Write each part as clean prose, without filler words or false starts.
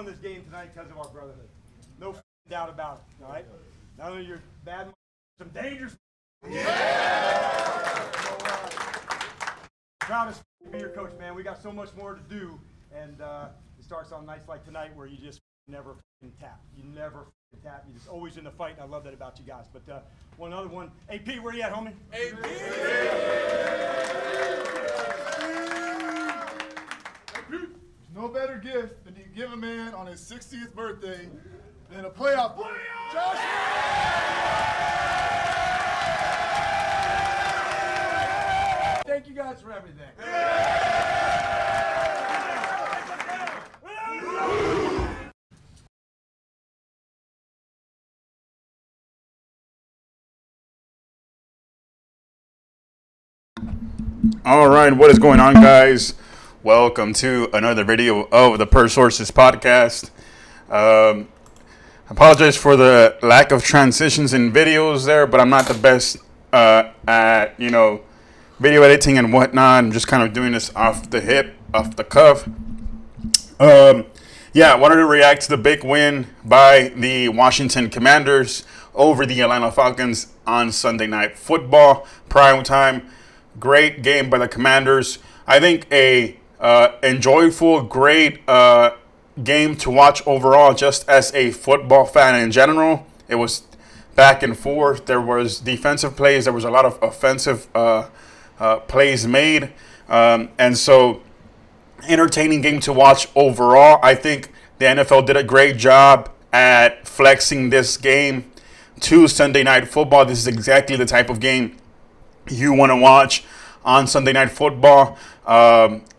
won this game tonight because of our brotherhood. No doubt about it, all right? Not only you're bad, some dangerous. Yeah! So, proud to be your coach, man. We got so much more to do, and it starts on nights like tonight where you just never tap. You never tap. You're just always in the fight, and I love that about you guys. But one other one. AP, where you at, homie? AP! There's no better gift than you give a man on his 60th birthday than a playoff. Josh! Thank you guys for everything. All right, what is going on, guys? Welcome to another video of the Per Sources podcast. Apologize for the lack of transitions in videos there, but I'm not the best at, video editing and whatnot. I'm just kind of doing this off the hip, off the cuff. I wanted to react to the big win by the Washington Commanders over the Atlanta Falcons on Sunday Night Football, prime time. Great game by the Commanders. I think a enjoyable, great game to watch overall, just as a football fan in general. It was back and forth. There was defensive plays. There was a lot of offensive plays made. And so, entertaining game to watch overall. I think the NFL did a great job at flexing this game to Sunday Night Football. This is exactly the type of game you want to watch on Sunday Night Football.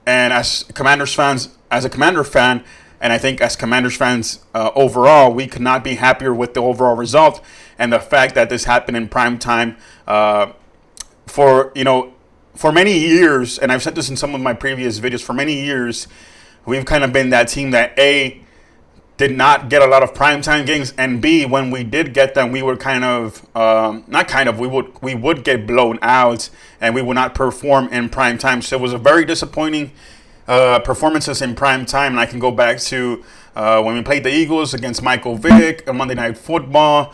And as Commanders fans, as a Commander fan, and I think as Commanders fans overall, we could not be happier with the overall result and the fact that this happened in prime time. For many years, and I've said this in some of my previous videos, for many years, we've kind of been that team that did not get a lot of primetime games, and B, when we did get them, we were we would get blown out, and we would not perform in prime time. So it was a very disappointing performances in prime time, and I can go back to when we played the Eagles against Michael Vick on Monday Night Football.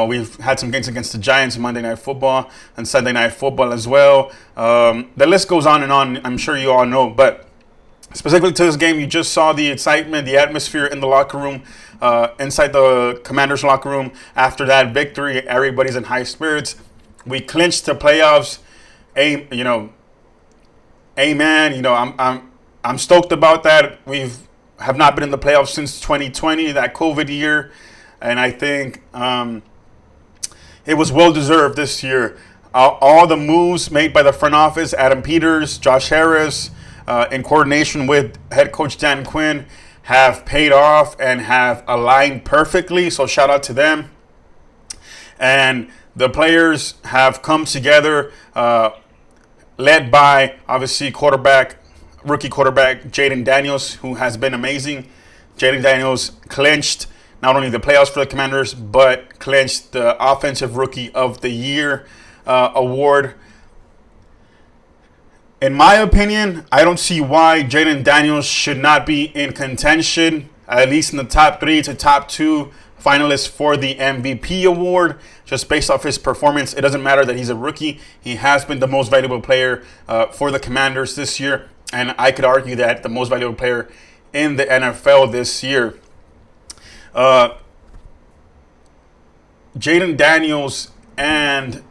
We've had some games against the Giants on Monday Night Football and Sunday Night Football as well. The list goes on and on. I'm sure you all know, but specifically to this game, you just saw the excitement, the atmosphere in the locker room, inside the Commanders locker room. After that victory, everybody's in high spirits. We clinched the playoffs. Amen. I'm stoked about that. Have not been in the playoffs since 2020, that COVID year, and I think it was well deserved this year. All the moves made by the front office, Adam Peters, Josh Harris, in coordination with head coach Dan Quinn, have paid off and have aligned perfectly. So shout out to them. And the players have come together, led by obviously rookie quarterback Jayden Daniels, who has been amazing. Jayden Daniels clinched not only the playoffs for the Commanders, but clinched the Offensive Rookie of the Year award. In my opinion, I don't see why Jayden Daniels should not be in contention, at least in the top 3 to top 2 finalists for the MVP award, just based off his performance. It doesn't matter that he's a rookie. He has been the most valuable player for the Commanders this year, and I could argue that the most valuable player in the NFL this year. Jayden Daniels and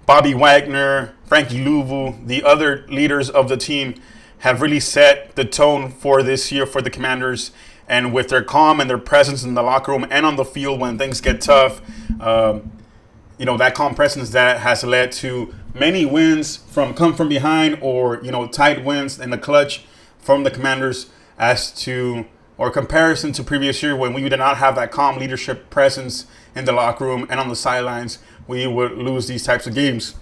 Bobby Wagner, Frankie Louvu, the other leaders of the team, have really set the tone for this year for the Commanders. And with their calm and their presence in the locker room and on the field when things get tough, that calm presence that has led to many wins from come from behind or, tight wins in the clutch from the Commanders comparison to previous year when we did not have that calm leadership presence in the locker room and on the sidelines, we would lose these types of games.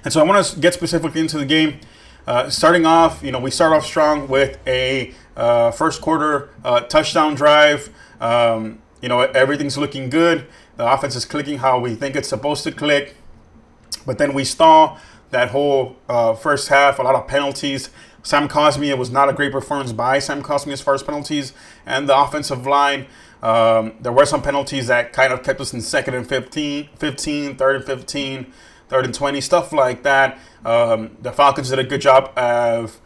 And so I want to get specifically into the game. Starting off, we start off strong with a first quarter touchdown drive. Everything's looking good. The offense is clicking how we think it's supposed to click. But then we stall that whole first half, a lot of penalties, Sam Cosmi, it was not a great performance by Sam Cosmi as far as penalties and the offensive line. There were some penalties that kind of kept us in 2nd and 15, 3rd and 15, 3rd and 20, stuff like that. The Falcons did a good job of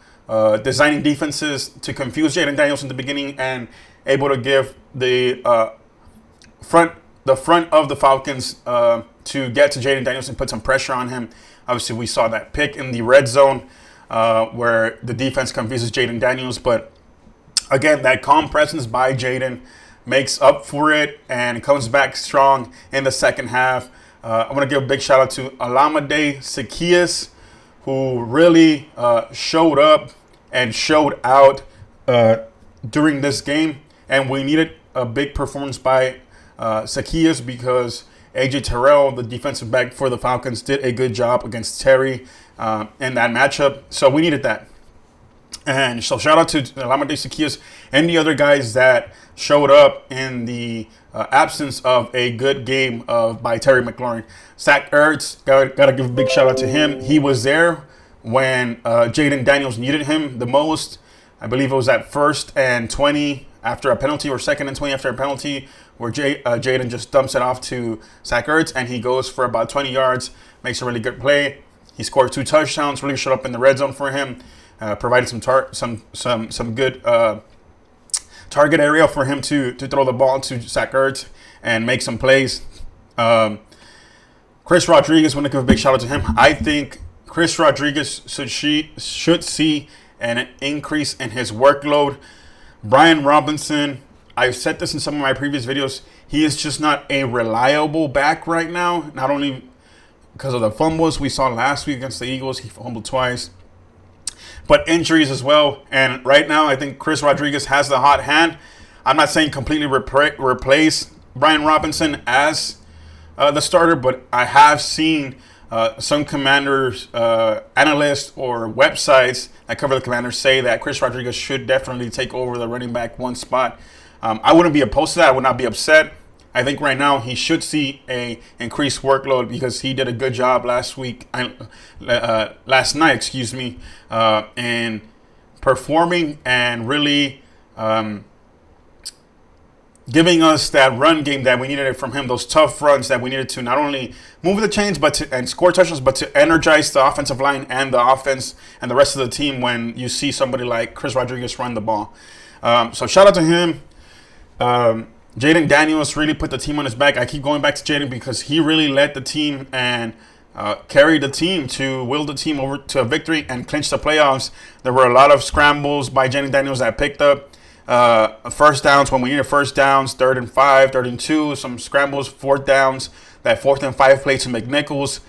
designing defenses to confuse Jayden Daniels in the beginning and able to give the front of the Falcons to get to Jayden Daniels and put some pressure on him. Obviously, we saw that pick in the red zone where the defense confuses Jayden Daniels. But again, that calm presence by Jayden makes up for it and comes back strong in the second half. I want to give a big shout out to Alameda Zaccheaus, who really showed up and showed out during this game. And we needed a big performance by Zaccheaus because A.J. Terrell, the defensive back for the Falcons, did a good job against Terry in that matchup. So we needed that. And so shout out to Alameda Zaccheaus and the other guys that showed up in the absence of a good game by Terry McLaurin. Zach Ertz, got to give a big shout out to him. He was there when Jayden Daniels needed him the most. I believe it was at 1st and 20 after a penalty, or 2nd and 20 after a penalty, where Jayden just dumps it off to Zach Ertz, and he goes for about 20 yards, makes a really good play. He scored 2 touchdowns, really showed up in the red zone for him, provided some good target area for him to throw the ball to Zach Ertz and make some plays. Chris Rodriguez, want to give a big shout out to him. I think Chris Rodriguez should see an increase in his workload. Brian Robinson, I've said this in some of my previous videos, he is just not a reliable back right now. Not only because of the fumbles we saw last week against the Eagles, he fumbled twice, but injuries as well. And right now, I think Chris Rodriguez has the hot hand. I'm not saying completely replace Brian Robinson as the starter, but I have seen some Commanders analysts or websites that cover the Commanders say that Chris Rodriguez should definitely take over the running back 1 spot. I wouldn't be opposed to that. I would not be upset. I think right now he should see a increased workload because he did a good job last night, in performing and really giving us that run game that we needed from him, those tough runs that we needed to not only move the chains and score touchdowns, but to energize the offensive line and the offense and the rest of the team when you see somebody like Chris Rodriguez run the ball. So shout out to him. Jayden Daniels really put the team on his back. I keep going back to Jayden because he really led the team and carried the team to will the team over to a victory and clinch the playoffs. There were a lot of scrambles by Jayden Daniels that picked up first downs when we needed first downs, 3rd and 5, 3rd and 2, some scrambles, 4th downs, that 4th and 5 play to McNichols.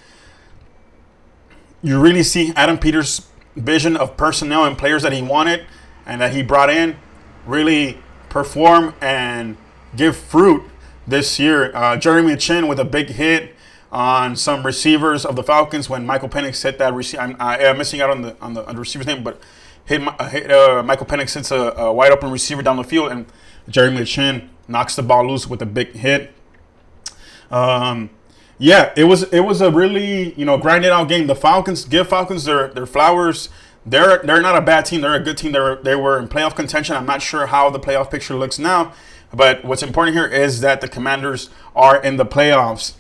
You really see Adam Peters' vision of personnel and players that he wanted and that he brought in really perform and give fruit this year. Jeremy Chin with a big hit on some receivers of the Falcons when Michael Penix hit that receiver. I'm missing out on the receiver's name, but Michael Penix hits a wide open receiver down the field, and Jeremy Chin knocks the ball loose with a big hit. It was a really grinded out game. The Falcons, give Falcons their flowers. They're not a bad team. They're a good team. They were in playoff contention. I'm not sure how the playoff picture looks now, but what's important here is that the Commanders are in the playoffs,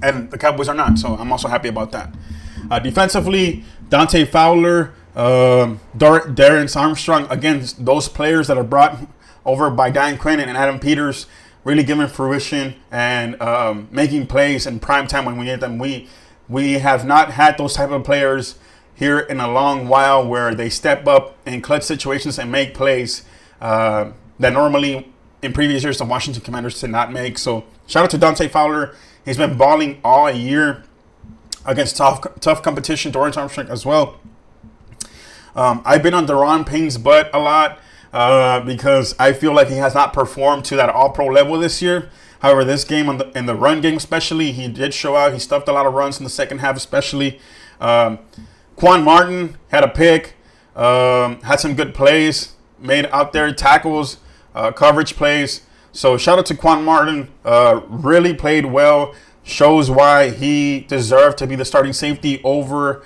and the Cowboys are not. So I'm also happy about that. Defensively, Dante Fowler, Darius Armstrong, again, those players that are brought over by Dan Quinn and Adam Peters, really giving fruition and making plays in prime time when we need them. We have not had those type of players here in a long while where they step up in clutch situations and make plays that normally in previous years the Washington Commanders did not make. So shout out to Dante Fowler. He's been balling all year against tough competition. Darius Armstrong as well. I've been on Daron Payne's butt a lot because I feel like he has not performed to that all-pro level this year. However, this game, in the run game especially, he did show out. He stuffed a lot of runs in the second half especially. Quan Martin had a pick, had some good plays, made out there tackles, coverage plays. So shout out to Quan Martin. Really played well. Shows why he deserved to be the starting safety over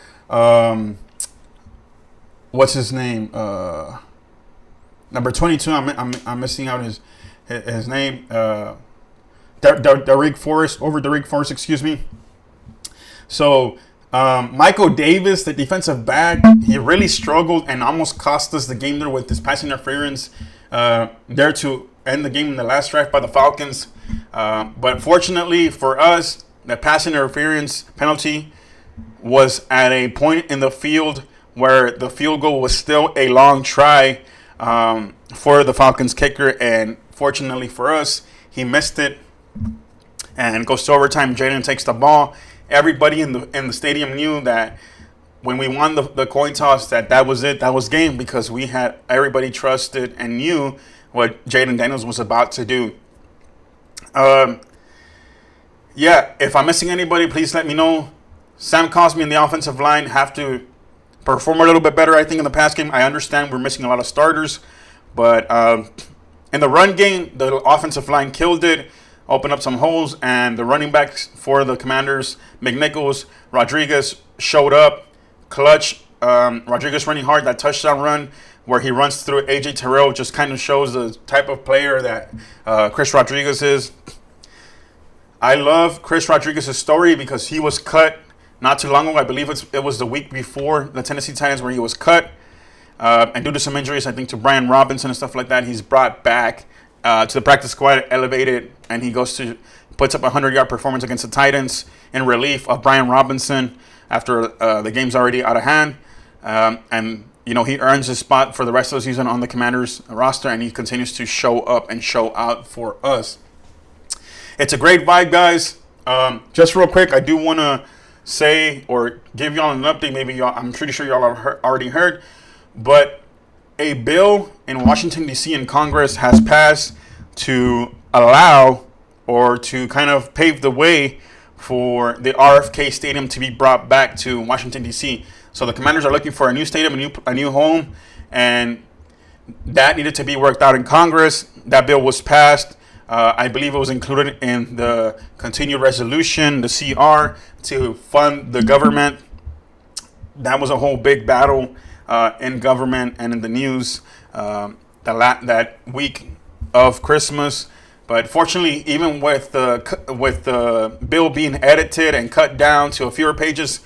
what's his name? Number 22. I'm missing out his name. Derek Forrest, excuse me. So Michael Davis, the defensive back, he really struggled and almost cost us the game there with his passing interference there to end the game in the last drive by the Falcons. But fortunately for us, the passing interference penalty was at a point in the field where the field goal was still a long try for the Falcons kicker, and fortunately for us, he missed it and goes to overtime. Jayden takes the ball. Everybody in the stadium knew that when we won the coin toss that was it, that was game, because we had everybody trusted and knew what Jayden Daniels was about to do. Yeah, if I'm missing anybody, please let me know. Sam Cosmi and the offensive line have to perform a little bit better, I think, in the pass game. I understand we're missing a lot of starters, but in the run game, the offensive line killed it, opened up some holes, and the running backs for the Commanders, McNichols, Rodriguez, showed up clutch. Rodriguez running hard, that touchdown run where he runs through A.J. Terrell just kind of shows the type of player that Chris Rodriguez is. I love Chris Rodriguez's story because he was cut not too long ago. I believe it was the week before the Tennessee Titans where he was cut. And due to some injuries, I think to Brian Robinson and stuff like that, he's brought back to the practice squad, elevated, and he puts up a 100-yard performance against the Titans in relief of Brian Robinson after the game's already out of hand. And, you know, he earns his spot for the rest of the season on the Commanders roster, and he continues to show up and show out for us. It's a great vibe, guys. Just real quick, I do want to say or give y'all an update. Maybe y'all, I'm pretty sure y'all have already heard, but a bill in Washington, D.C. in Congress has passed to allow or to kind of pave the way for the RFK Stadium to be brought back to Washington, D.C. So the Commanders are looking for a new stadium, a new home, and that needed to be worked out in Congress. That bill was passed. I believe it was included in the continued resolution, the CR, to fund the government. That was a whole big battle in government and in the news that week of Christmas. But fortunately, even with the bill being edited and cut down to a fewer pages,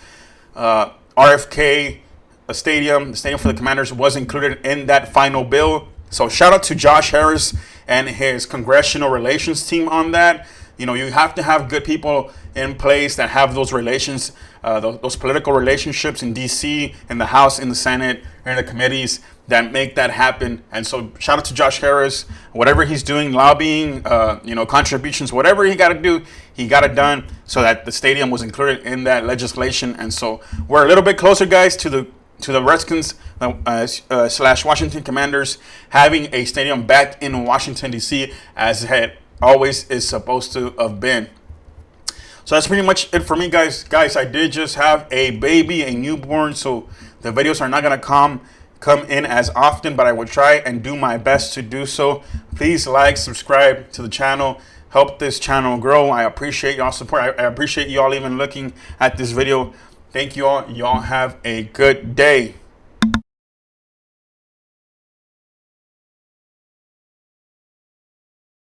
RFK, the stadium for the Commanders, was included in that final bill. So shout out to Josh Harris and his congressional relations team on that. You know, you have to have good people in place that have those relations, those political relationships in D.C., in the House, in the Senate, in the committees that make that happen. And so shout out to Josh Harris. Whatever he's doing, lobbying, contributions, whatever he got to do, he got it done so that the stadium was included in that legislation. And so we're a little bit closer, guys, to the Redskins / Washington Commanders having a stadium back in Washington, D.C. as it always is supposed to have been. So that's pretty much it for me, guys. Guys, I did just have a baby, a newborn, so the videos are not going to come in as often, but I will try and do my best to do so. Please like, subscribe to the channel. Help this channel grow. I appreciate y'all support. I appreciate y'all even looking at this video. Thank you all. Y'all have a good day.